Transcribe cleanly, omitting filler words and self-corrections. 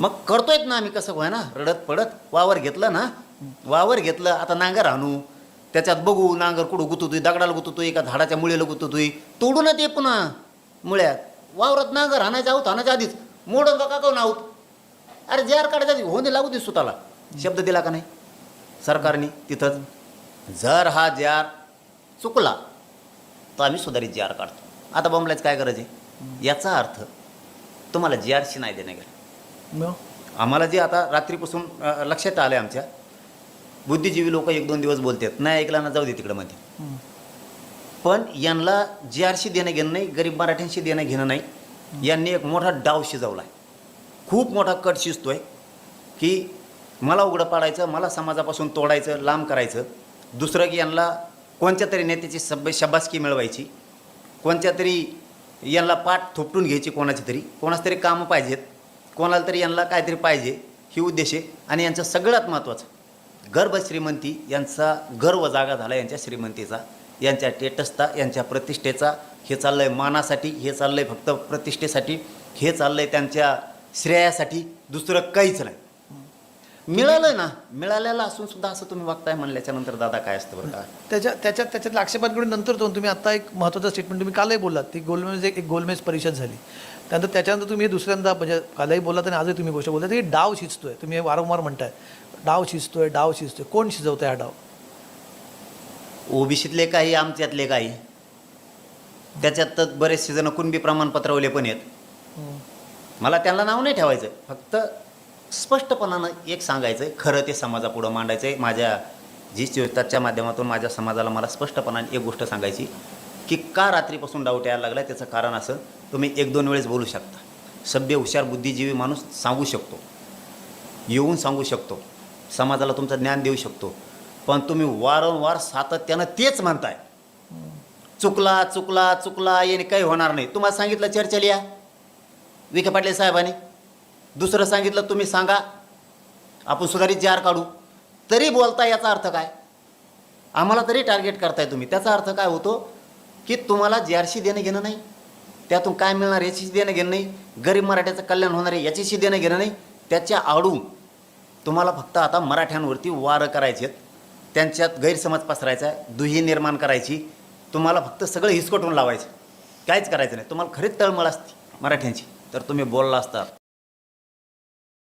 मग करतोयत ना आम्ही, कसं होय ना, रडत पडत वावर घेतलं ना, वावर घेतलं. आता नांगर आणू, त्याच्यात बघू नांगर कुठं गुततोय, दगडाला गुततोय का झाडाच्या मुळेला गुततोय, तोडू ना ते पुन्हा मुळ्यात. वावरात नांगर आणायचं आहोत, आणायच्या आधीच मोडून का काऊन आहोत. अरे जार काढायच्या आधी होऊन लागू दे स्वतःला. शब्द दिला का नाही सरकारने तिथंच. जर हा जार चुकला तर आम्ही सुधारित जार काढतो. आता बॉम्बलाच काय गरज आहे. याचा अर्थ तुम्हाला JRC नाही देणं गेलं. आम्हाला जे आता रात्रीपासून लक्षात आलं आहे, आमच्या बुद्धिजीवी लोक 1-2 दिवस बोलतात, नाही ऐकला ना जाऊ दे तिकडं मध्ये. पण यांना JRC देणं घेणं नाही, गरीब मराठ्यांशी देणं घेणं नाही. यांनी एक मोठा डाव शिजवला आहे, खूप मोठा कट शिजतोय की मला उघडं पाडायचं, मला समाजापासून तोडायचं, लांब करायचं. दुसरं की यांना कोणत्या तरी नेत्याची शबासकी मिळवायची, कोणत्या तरी यांना पाठ थोपटून घ्यायची, कोणाच तरी कामं पाहिजेत, कोणाला तरी यांना काहीतरी पाहिजे, ही उद्देश आहे. आणि यांचं सगळ्यात महत्त्वाचं गर्भ श्रीमंती, यांचा गर्व जागा झाला यांच्या श्रीमंतीचा, यांच्या टेटसचा, यांच्या प्रतिष्ठेचा. हे चाललं आहे मानासाठी, हे चाललं आहे फक्त प्रतिष्ठेसाठी, हे चाललं आहे त्यांच्या श्रेयासाठी, दुसरं काहीच नाही. मिळालं ना, मिळालेलं असून सुद्धा असं तुम्ही वागताय म्हणल्याच्या नंतर दादा काय असतं बरं का. त्याच्यातल्या आक्षेपांकडे नंतर तो तुम्ही आता एक महत्त्वाचं स्टेटमेंट तुम्ही कालही बोललात, ती गोलमेज एक गोलमेज परिषद झाली. त्यानंतर त्याच्यानंतर तुम्ही हे दुसऱ्यांदा म्हणजे कालही बोललात आणि आजही तुम्ही गोष्ट बोललात की डाव शिजतोय. तुम्ही हे वारंवार म्हणताय डाव शिजतोय, डाव शिजतोय. कोण शिजवतोय हा डाव? ओबीसीतले काही, आमच्यातले काही. त्याच्यात तर बरेचसे जण कुणबी प्रमाणपत्रवले पण आहेत. मला त्यांना नाव नाही ठेवायचं, फक्त स्पष्टपणानं एक सांगायचं आहे, खरं ते समाजापुढं मांडायचं आहे. माझ्या जी 24 माध्यमातून माझ्या समाजाला मला स्पष्टपणाने एक गोष्ट सांगायची की का रात्रीपासून डाऊट यायला लागला. त्याचं कारण असं, तुम्ही 1-2 वेळेस बोलू शकता. सभ्य हुशार बुद्धिजीवी माणूस सांगू शकतो, येऊन सांगू शकतो, समाजाला तुमचं ज्ञान देऊ शकतो. पण तुम्ही वारंवार सातत्यानं तेच म्हणताय, चुकला चुकला चुकला, याने काही होणार नाही. तुम्हाला सांगितलं चर्चा लिहा विखे पाटील साहेबांनी, दुसरं सांगितलं तुम्ही सांगा आपण सुधारित JR काढू, तरी बोलता. याचा अर्थ काय? आम्हाला तरी टार्गेट करताय तुम्ही. त्याचा अर्थ काय होतो की तुम्हाला JRC देणं घेणं नाही, त्यातून काय मिळणार याचीच देणं घेणं नाही, गरीब मराठ्याचं कल्याण होणार आहे याचीशी देणं घेणं नाही. त्याच्या आडून तुम्हाला फक्त आता मराठ्यांवरती वार करायचे आहेत, त्यांच्यात गैरसमज पसरायचा आहे, दुही निर्माण करायची. तुम्हाला फक्त सगळं हिसकटून लावायचं, काहीच करायचं नाही. तुम्हाला खरीच तळमळ असते मराठ्यांची तर तुम्ही बोलला असता.